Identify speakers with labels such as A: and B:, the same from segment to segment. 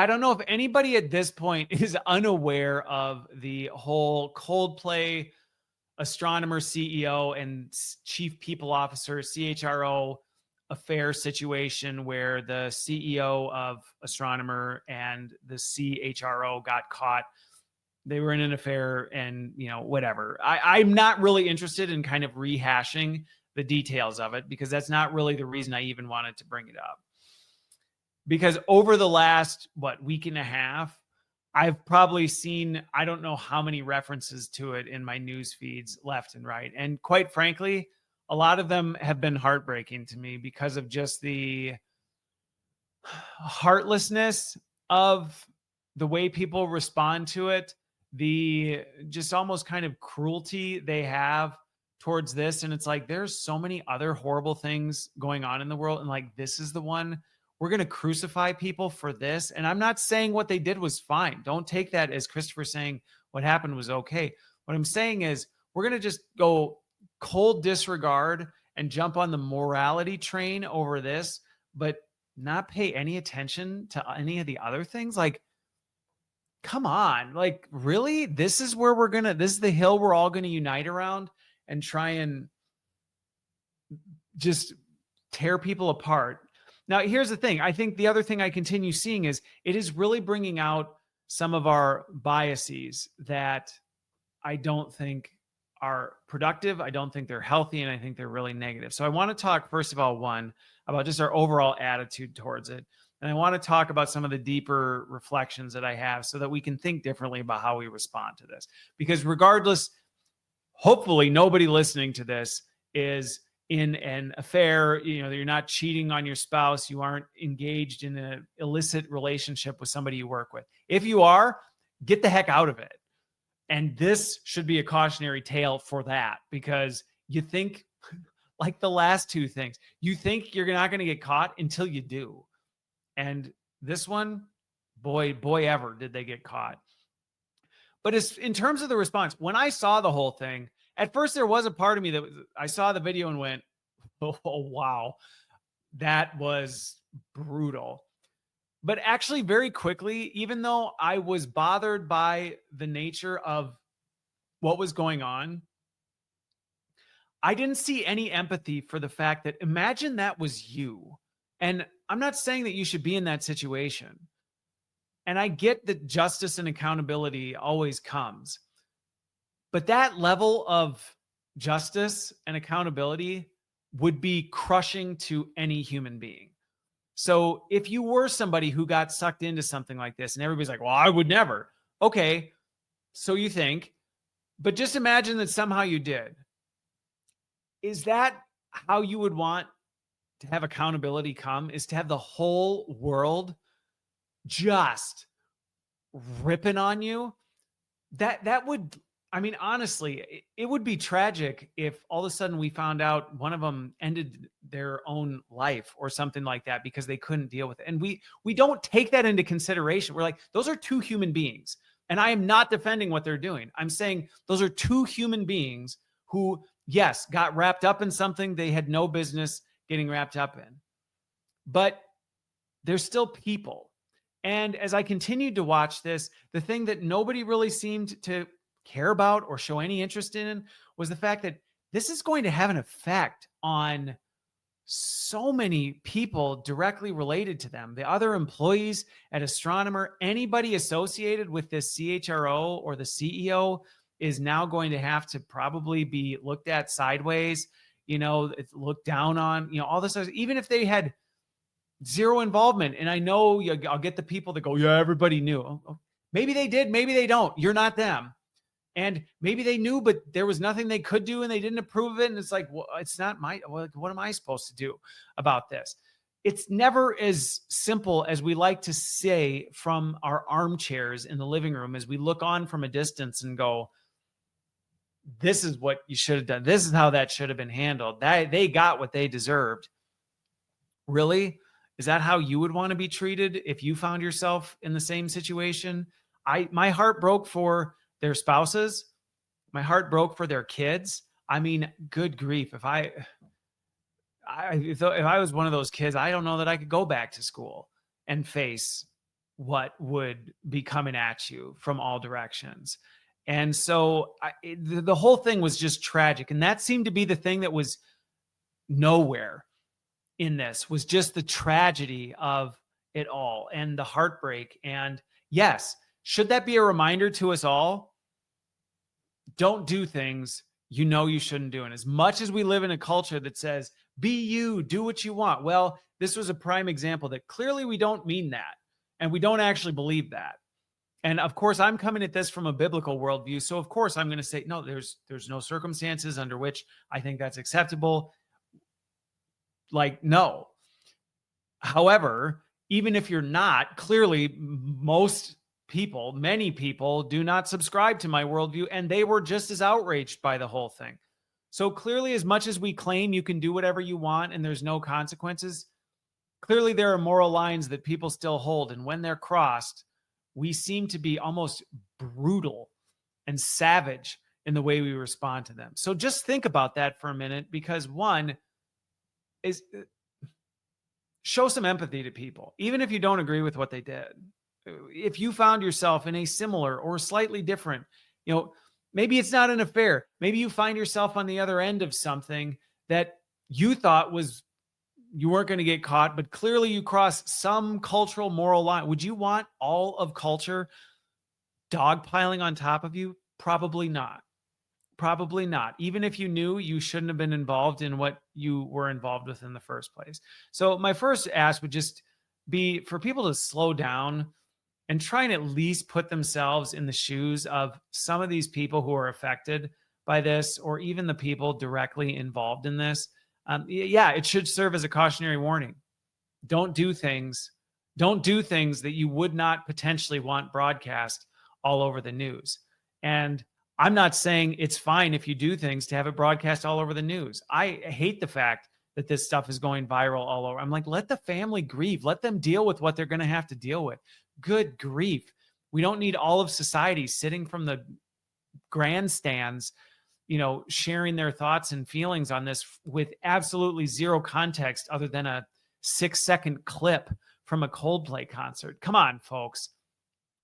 A: I don't know if anybody at this point is unaware of the whole Coldplay Astronomer CEO and Chief People Officer, CHRO affair situation where the CEO of Astronomer and the CHRO got caught. They were in an affair and, whatever. I'm not really interested in kind of rehashing the details of it because that's not really the reason I even wanted to bring it up. Because over the last, week and a half, I've probably seen, I don't know how many references to it in my news feeds left and right. And quite frankly, a lot of them have been heartbreaking to me because of just the heartlessness of the way people respond to it, the just almost kind of cruelty they have towards this. And it's like, there's so many other horrible things going on in the world. And like, this is the one we're going to crucify people for this. And I'm not saying what they did was fine. Don't take that as Christopher saying what happened was okay. What I'm saying is we're going to just go cold disregard and jump on the morality train over this, but not pay any attention to any of the other things. Like, come on, like, really? This is where this is the hill we're all going to unite around and try and just tear people apart. Now, here's the thing. I think the other thing I continue seeing is it is really bringing out some of our biases that I don't think are productive. I don't think they're healthy, and I think they're really negative. So I want to talk, first of all, about just our overall attitude towards it. And I want to talk about some of the deeper reflections that I have so that we can think differently about how we respond to this. Because regardless, hopefully nobody listening to this is in an affair, you're not cheating on your spouse, you aren't engaged in an illicit relationship with somebody you work with. If you are, get the heck out of it. And this should be a cautionary tale for that, because you think, like the last two things, you think you're not going to get caught until you do. And this one, boy ever did they get caught. But in terms of the response, when I saw the whole thing, at first there was a part of me that I saw the video and went, oh, wow, that was brutal. But actually very quickly, even though I was bothered by the nature of what was going on, I didn't see any empathy for the fact that imagine that was you. And I'm not saying that you should be in that situation. And I get that justice and accountability always comes. But that level of justice and accountability would be crushing to any human being. So if you were somebody who got sucked into something like this and everybody's like, well, I would never. Okay, so you think, but just imagine that somehow you did. Is that how you would want to have accountability come, is to have the whole world just ripping on you? That would, I mean, honestly, it would be tragic if all of a sudden we found out one of them ended their own life or something like that because they couldn't deal with it. And we don't take that into consideration. We're like, those are two human beings. And I am not defending what they're doing. I'm saying those are two human beings who, yes, got wrapped up in something they had no business getting wrapped up in. But they're still people. And as I continued to watch this, the thing that nobody really seemed to care about or show any interest in was the fact that this is going to have an effect on so many people directly related to them. The other employees at Astronomer, anybody associated with this CHRO or the CEO is now going to have to probably be looked at sideways, looked down on, all this, even if they had zero involvement. And I know I'll get the people that go, yeah, everybody knew. Maybe they did, maybe they don't. You're not them. And maybe they knew, but there was nothing they could do and they didn't approve of it. And it's like, well, it's not what am I supposed to do about this? It's never as simple as we like to say from our armchairs in the living room as we look on from a distance and go, this is what you should have done. This is how that should have been handled. They got what they deserved. Really? Is that how you would want to be treated if you found yourself in the same situation? My heart broke for their spouses. My heart broke for their kids. I mean, good grief. If I was one of those kids, I don't know that I could go back to school and face what would be coming at you from all directions. And so the whole thing was just tragic. And that seemed to be the thing that was nowhere in this, was just the tragedy of it all and the heartbreak. And yes, should that be a reminder to us all? Don't do things you know you shouldn't do. And as much as we live in a culture that says, be you, do what you want. Well, this was a prime example that clearly we don't mean that. And we don't actually believe that. And of course, I'm coming at this from a biblical worldview. So of course, I'm going to say, no, there's no circumstances under which I think that's acceptable. Like, no. However, even if you're not, clearly many people do not subscribe to my worldview, and they were just as outraged by the whole thing. So clearly, as much as we claim you can do whatever you want and there's no consequences, clearly there are moral lines that people still hold. And when they're crossed, we seem to be almost brutal and savage in the way we respond to them. So just think about that for a minute, because one is show some empathy to people, even if you don't agree with what they did. If you found yourself in a similar or slightly different, maybe it's not an affair. Maybe you find yourself on the other end of something that you thought you weren't going to get caught, but clearly you cross some cultural moral line. Would you want all of culture dogpiling on top of you? Probably not. Probably not. Even if you knew you shouldn't have been involved in what you were involved with in the first place. So my first ask would just be for people to slow down and try and at least put themselves in the shoes of some of these people who are affected by this, or even the people directly involved in this. It should serve as a cautionary warning. Don't do things that you would not potentially want broadcast all over the news. And I'm not saying it's fine if you do things to have it broadcast all over the news. I hate the fact that this stuff is going viral all over. I'm like, let the family grieve. Let them deal with what they're going to have to deal with. Good grief. We don't need all of society sitting from the grandstands, sharing their thoughts and feelings on this with absolutely zero context other than a 6-second clip from a Coldplay concert. Come on, folks.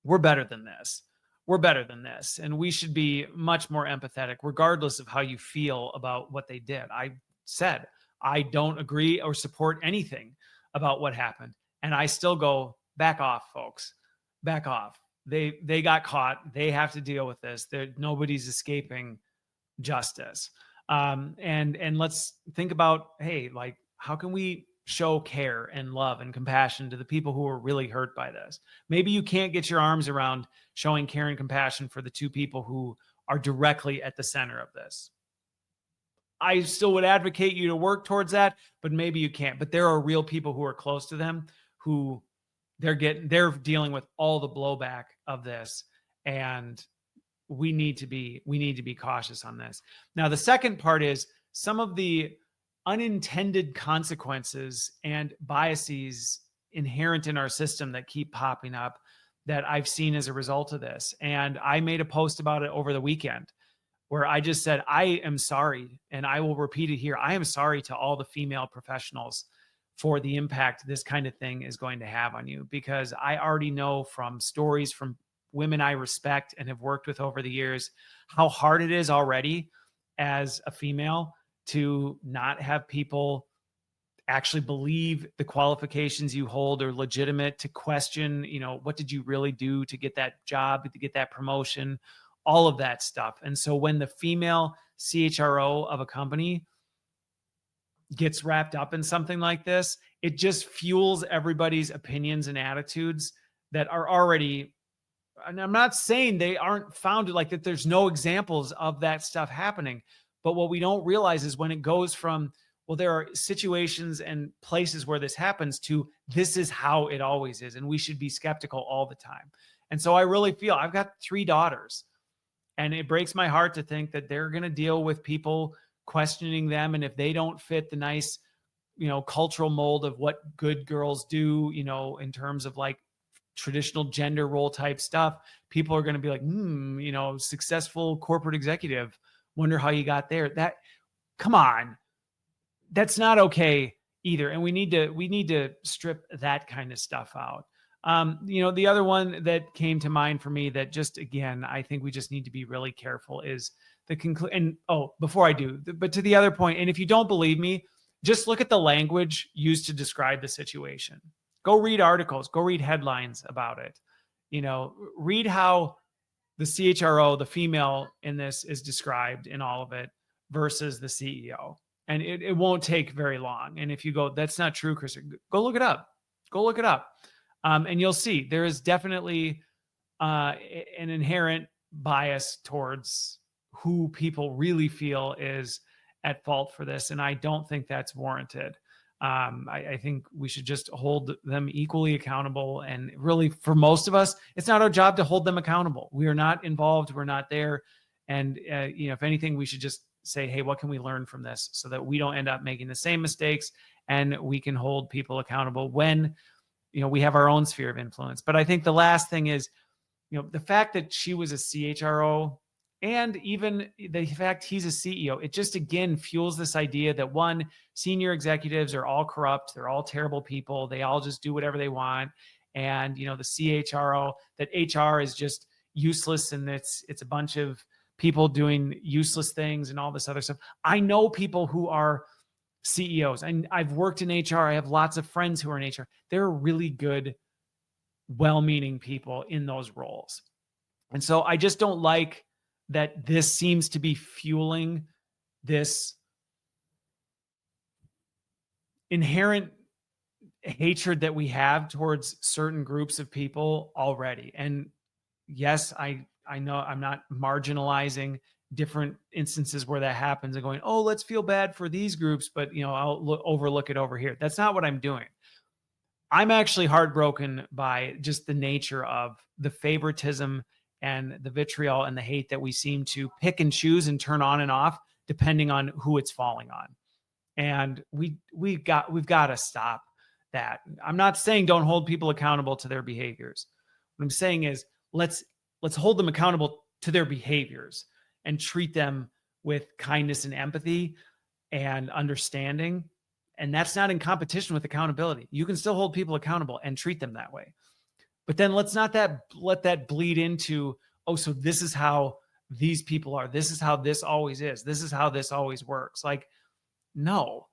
A: We're better than this. We're better than this. And we should be much more empathetic, regardless of how you feel about what they did. I said, I don't agree or support anything about what happened. And I still go, back off, folks. Back off. They got caught. They have to deal with this. Nobody's escaping justice. And let's think about, hey, like, how can we show care and love and compassion to the people who are really hurt by this? Maybe you can't get your arms around showing care and compassion for the two people who are directly at the center of this. I still would advocate you to work towards that, but maybe you can't. But there are real people who are close to them who they're dealing with all the blowback of this. And we need to be cautious on this. Now, the second part is some of the unintended consequences and biases inherent in our system that keep popping up that I've seen as a result of this. And I made a post about it over the weekend where I just said, I am sorry, and I will repeat it here. I am sorry to all the female professionals for the impact this kind of thing is going to have on you, because I already know from stories from women I respect and have worked with over the years how hard it is already as a female to not have people actually believe the qualifications you hold are legitimate, to question, what did you really do to get that job, to get that promotion, all of that stuff. And so when the female CHRO of a company gets wrapped up in something like this, it just fuels everybody's opinions and attitudes that are already, and I'm not saying they aren't founded, like that there's no examples of that stuff happening. But what we don't realize is when it goes from, well, there are situations and places where this happens, to this is how it always is. And we should be skeptical all the time. And so I really feel, I've got 3 daughters, and it breaks my heart to think that they're going to deal with people questioning them. And if they don't fit the nice, cultural mold of what good girls do, in terms of like traditional gender role type stuff, people are going to be like, successful corporate executive, wonder how you got there. Come on, that's not okay either. And we need to strip that kind of stuff out. The other one that came to mind for me that just, again, I think we just need to be really careful is the conclusion. And before I do, but to the other point, and if you don't believe me, just look at the language used to describe the situation. Go read articles, go read headlines about it. Read how the CHRO, the female in this, is described in all of it versus the CEO. And it won't take very long. And if you go, that's not true, Chris, go look it up. Go look it up. And you'll see there is definitely an inherent bias towards who people really feel is at fault for this. And I don't think that's warranted. I think we should just hold them equally accountable. And really, for most of us, it's not our job to hold them accountable. We are not involved. We're not there. And, if anything, we should just say, hey, what can we learn from this so that we don't end up making the same mistakes, and we can hold people accountable when, we have our own sphere of influence. But I think the last thing is, the fact that she was a CHRO, and even the fact he's a CEO, it just, again, fuels this idea that, one, senior executives are all corrupt. They're all terrible people. They all just do whatever they want. And, the CHRO, that HR is just useless, and it's a bunch of people doing useless things and all this other stuff. I know people who are CEOs, and I've worked in HR. I have lots of friends who are in HR. They're really good, well-meaning people in those roles. And so I just don't like that this seems to be fueling this inherent hatred that we have towards certain groups of people already. And yes, I know I'm not marginalizing different instances where that happens and going, oh, let's feel bad for these groups, but I'll overlook it over here. That's not what I'm doing. I'm actually heartbroken by just the nature of the favoritism and the vitriol and the hate that we seem to pick and choose and turn on and off depending on who it's falling on. And we've got to stop that. I'm not saying don't hold people accountable to their behaviors. What I'm saying is let's hold them accountable to their behaviors and treat them with kindness and empathy and understanding. And that's not in competition with accountability. You can still hold people accountable and treat them that way. But then let's not let that bleed into, oh, so this is how these people are. This is how this always is. This is how this always works. Like, no,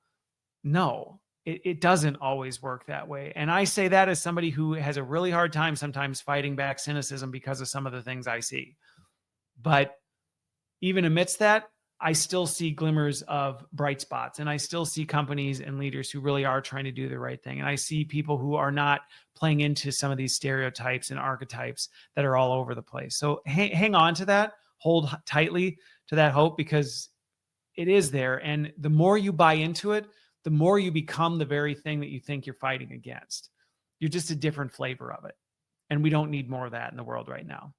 A: it doesn't always work that way. And I say that as somebody who has a really hard time sometimes fighting back cynicism because of some of the things I see. But even amidst that, I still see glimmers of bright spots, and I still see companies and leaders who really are trying to do the right thing. And I see people who are not playing into some of these stereotypes and archetypes that are all over the place. So hang on to that, hold tightly to that hope, because it is there. And the more you buy into it, the more you become the very thing that you think you're fighting against. You're just a different flavor of it. And we don't need more of that in the world right now.